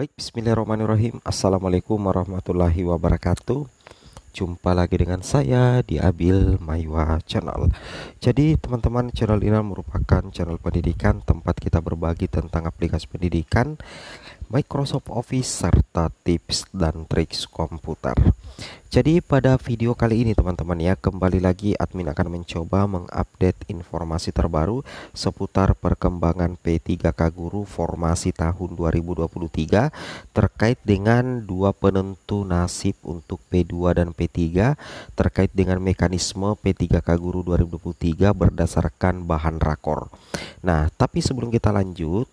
Baik, bismillahirrahmanirrahim. Assalamualaikum warahmatullahi wabarakatuh. Jumpa lagi dengan saya di Abil Maiwa Channel. Jadi teman-teman, channel ini merupakan channel pendidikan tempat kita berbagi tentang aplikasi pendidikan, Microsoft Office, serta tips dan triks komputer. Jadi pada video kali ini teman-teman ya, kembali lagi admin akan mencoba mengupdate informasi terbaru seputar perkembangan P3K Guru formasi tahun 2023 terkait dengan dua penentu nasib untuk P2 dan P3 terkait dengan mekanisme P3K Guru 2023 berdasarkan bahan rakor. Nah, tapi sebelum kita lanjut,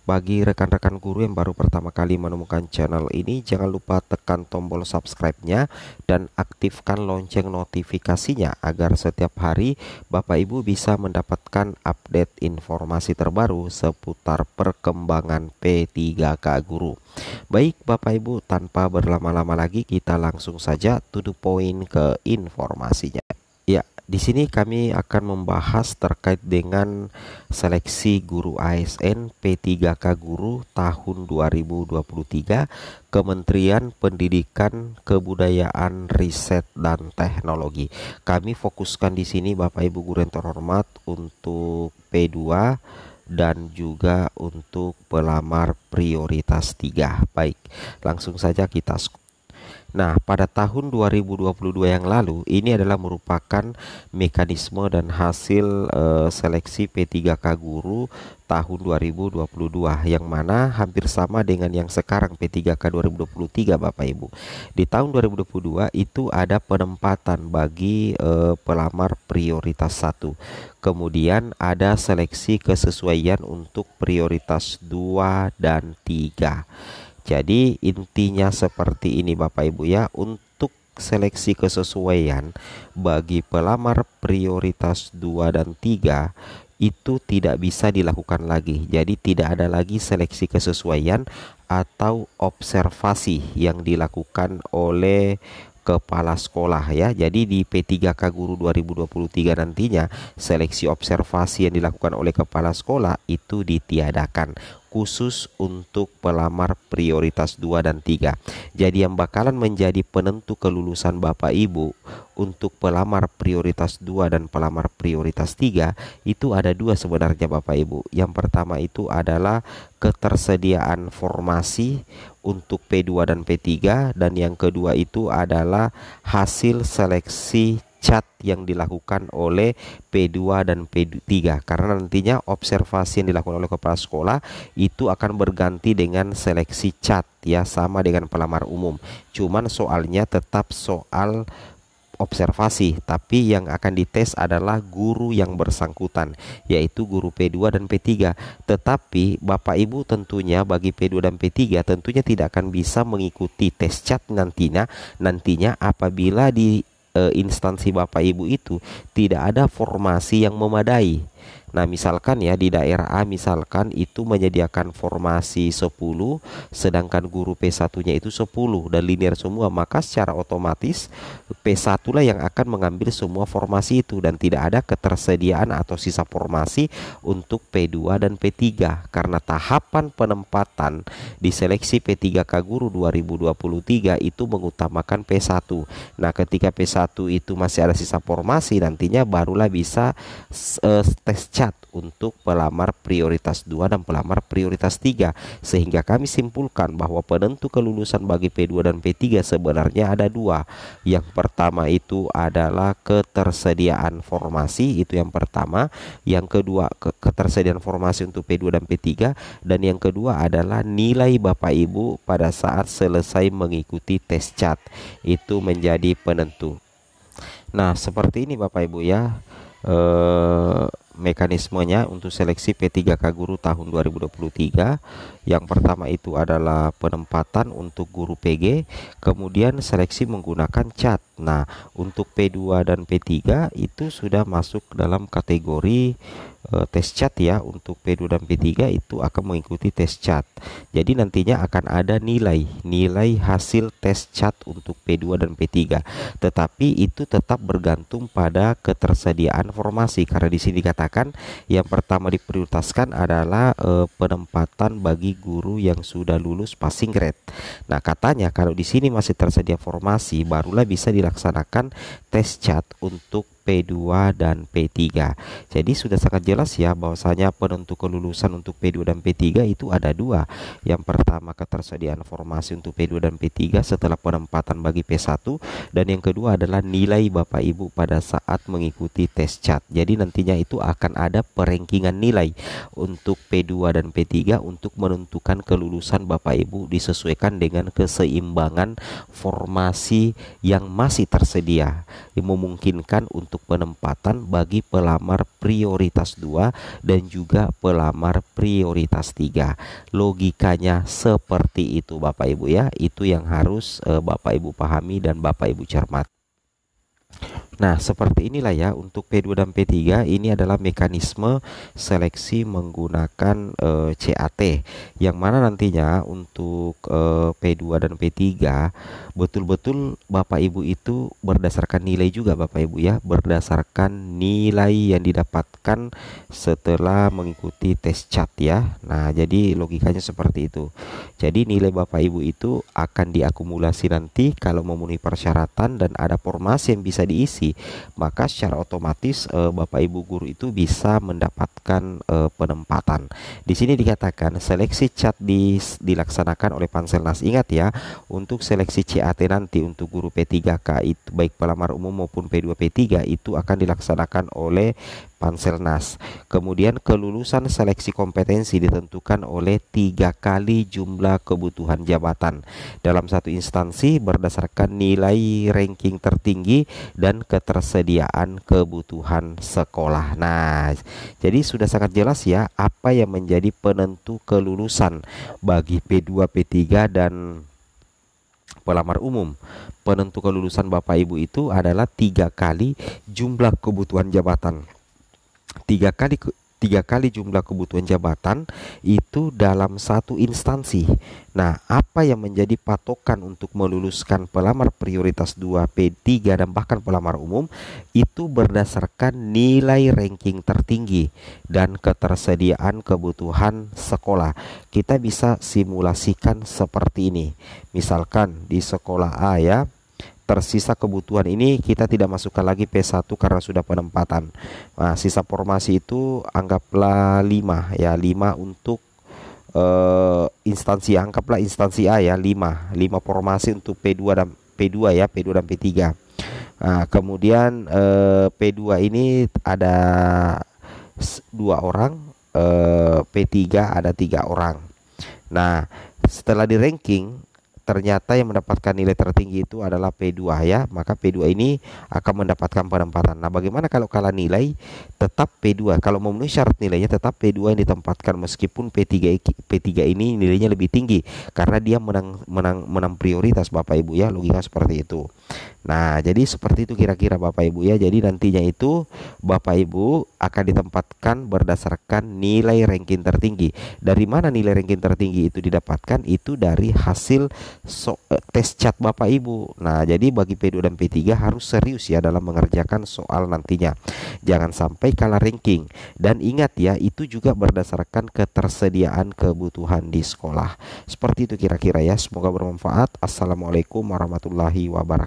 bagi rekan-rekan guru yang baru pertama kali menemukan channel ini, jangan lupa tekan tombol subscribe-nya dan aktifkan lonceng notifikasinya agar setiap hari Bapak Ibu bisa mendapatkan update informasi terbaru seputar perkembangan P3K Guru. Baik Bapak Ibu, tanpa berlama-lama lagi kita langsung saja to the point ke informasinya. Ya, di sini kami akan membahas terkait dengan seleksi guru ASN P3K Guru tahun 2023 Kementerian Pendidikan, Kebudayaan, Riset dan Teknologi. Kami fokuskan di sini Bapak Ibu guru yang terhormat untuk P2 dan juga untuk pelamar prioritas 3. Baik, langsung saja kita. Nah, pada tahun 2022 yang lalu, ini adalah merupakan mekanisme dan hasil seleksi P3K Guru tahun 2022, yang mana hampir sama dengan yang sekarang P3K 2023 Bapak Ibu. Di tahun 2022 itu ada penempatan bagi pelamar prioritas 1. Kemudian ada seleksi kesesuaian untuk prioritas 2 dan 3. Jadi intinya seperti ini Bapak Ibu ya, untuk seleksi kesesuaian bagi pelamar prioritas 2 dan 3 itu tidak bisa dilakukan lagi. Jadi tidak ada lagi seleksi kesesuaian atau observasi yang dilakukan oleh kepala sekolah ya. Jadi di P3K Guru 2023 nantinya seleksi observasi yang dilakukan oleh kepala sekolah itu ditiadakan, khusus untuk pelamar prioritas 2 dan 3. Jadi yang bakalan menjadi penentu kelulusan Bapak Ibu untuk pelamar prioritas 2 dan pelamar prioritas 3 itu ada dua sebenarnya Bapak Ibu. Yang pertama itu adalah ketersediaan formasi untuk P2 dan P3, dan yang kedua itu adalah hasil seleksi cat yang dilakukan oleh P2 dan P3, karena nantinya observasi yang dilakukan oleh kepala sekolah itu akan berganti dengan seleksi cat ya, sama dengan pelamar umum. Cuman soalnya tetap soal observasi, tapi yang akan dites adalah guru yang bersangkutan, yaitu guru P2 dan P3. Tetapi Bapak Ibu tentunya bagi P2 dan P3 tentunya tidak akan bisa mengikuti tes cat nantinya apabila di instansi Bapak Ibu itu tidak ada formasi yang memadai. Nah, misalkan ya di daerah A misalkan itu menyediakan formasi 10, sedangkan guru P1-nya itu 10 dan linear semua, maka secara otomatis P1 lah yang akan mengambil semua formasi itu dan tidak ada ketersediaan atau sisa formasi untuk P2 dan P3, karena tahapan penempatan di seleksi P3K Guru 2023 itu mengutamakan P1. Nah, ketika P1 itu masih ada sisa formasi, nantinya barulah bisa tes cat untuk pelamar prioritas 2 dan pelamar prioritas 3. Sehingga kami simpulkan bahwa penentu kelulusan bagi P2 dan P3 sebenarnya ada dua. Yang pertama itu adalah ketersediaan formasi, itu yang pertama. Yang kedua ketersediaan formasi untuk P2 dan P3, dan yang kedua adalah nilai Bapak Ibu pada saat selesai mengikuti tes cat, itu menjadi penentu. Nah, seperti ini Bapak Ibu ya mekanismenya untuk seleksi P3K Guru tahun 2023. Yang pertama itu adalah penempatan untuk guru PG, kemudian seleksi menggunakan cat. Nah, untuk P2 dan P3 itu sudah masuk dalam kategori tes CHAT ya. Untuk P2 dan P3 itu akan mengikuti tes CHAT. Jadi nantinya akan ada nilai hasil tes CHAT untuk P2 dan P3. Tetapi itu tetap bergantung pada ketersediaan formasi, karena di sini dikatakan yang pertama diprioritaskan adalah penempatan bagi guru yang sudah lulus passing grade. Nah, katanya kalau di sini masih tersedia formasi, barulah bisa dilaksanakan tes CHAT untuk P2 dan P3. Jadi sudah sangat jelas ya bahwasanya penentu kelulusan untuk P2 dan P3 itu ada dua. Yang pertama ketersediaan formasi untuk P2 dan P3 setelah penempatan bagi P1, dan yang kedua adalah nilai Bapak Ibu pada saat mengikuti tes CHAT. Jadi nantinya itu akan ada perankingan nilai untuk P2 dan P3 untuk menentukan kelulusan Bapak Ibu disesuaikan dengan keseimbangan formasi yang masih tersedia, yang memungkinkan untuk penempatan bagi pelamar prioritas 2 dan juga pelamar prioritas 3. Logikanya seperti itu Bapak Ibu ya. Itu yang harus Bapak Ibu pahami dan Bapak Ibu cermati. Nah, seperti inilah ya untuk P2 dan P3. Ini adalah mekanisme seleksi menggunakan CAT, yang mana nantinya untuk P2 dan P3 betul-betul Bapak Ibu itu berdasarkan nilai juga Bapak Ibu ya, berdasarkan nilai yang didapatkan setelah mengikuti tes CHAT ya. Nah, jadi logikanya seperti itu. Jadi nilai Bapak Ibu itu akan diakumulasi nanti kalau memenuhi persyaratan dan ada formasi yang bisa diisi, maka secara otomatis Bapak Ibu guru itu bisa mendapatkan penempatan. Di sini dikatakan seleksi CHAT dilaksanakan oleh Panselnas. Ingat ya, untuk seleksi CAT nanti untuk guru P3K itu baik pelamar umum maupun P2 P3 itu akan dilaksanakan oleh Panselnas. Kemudian kelulusan seleksi kompetensi ditentukan oleh 3 kali jumlah kebutuhan jabatan dalam satu instansi berdasarkan nilai ranking tertinggi dan ketersediaan kebutuhan sekolah. Nah, jadi sudah sangat jelas ya apa yang menjadi penentu kelulusan bagi P2, P3 dan pelamar umum. Penentu kelulusan Bapak Ibu itu adalah 3 kali jumlah kebutuhan jabatan. Tiga kali jumlah kebutuhan jabatan itu dalam satu instansi. Nah, apa yang menjadi patokan untuk meluluskan pelamar prioritas 2, P3 dan bahkan pelamar umum itu berdasarkan nilai ranking tertinggi dan ketersediaan kebutuhan sekolah. Kita bisa simulasikan seperti ini. Misalkan di sekolah A ya, tersisa kebutuhan ini kita tidak masukkan lagi P1 karena sudah penempatan. Nah, sisa formasi itu anggaplah 5 ya, 5 untuk instansi, anggaplah instansi A ya, 5 formasi untuk P2 dan P2 ya, P2 dan P3. Nah, kemudian P2 ini ada 2 orang, P3 ada 3 orang. Nah, setelah di ranking ternyata yang mendapatkan nilai tertinggi itu adalah P2 ya, maka P2 ini akan mendapatkan penempatan. Nah, bagaimana kalau kalah nilai? Tetap P2, kalau memenuhi syarat nilainya tetap P2 yang ditempatkan meskipun P3 ini nilainya lebih tinggi karena dia menang prioritas Bapak Ibu ya, logika seperti itu. Nah, jadi seperti itu kira-kira Bapak Ibu ya. Jadi nantinya itu Bapak Ibu akan ditempatkan berdasarkan nilai ranking tertinggi. Dari mana nilai ranking tertinggi itu didapatkan? Itu dari hasil tes CHAT Bapak Ibu. Nah, jadi bagi P2 dan P3 harus serius ya dalam mengerjakan soal nantinya. Jangan sampai kalah ranking. Dan ingat ya, itu juga berdasarkan ketersediaan kebutuhan di sekolah. Seperti itu kira-kira ya. Semoga bermanfaat. Assalamualaikum warahmatullahi wabarakatuh.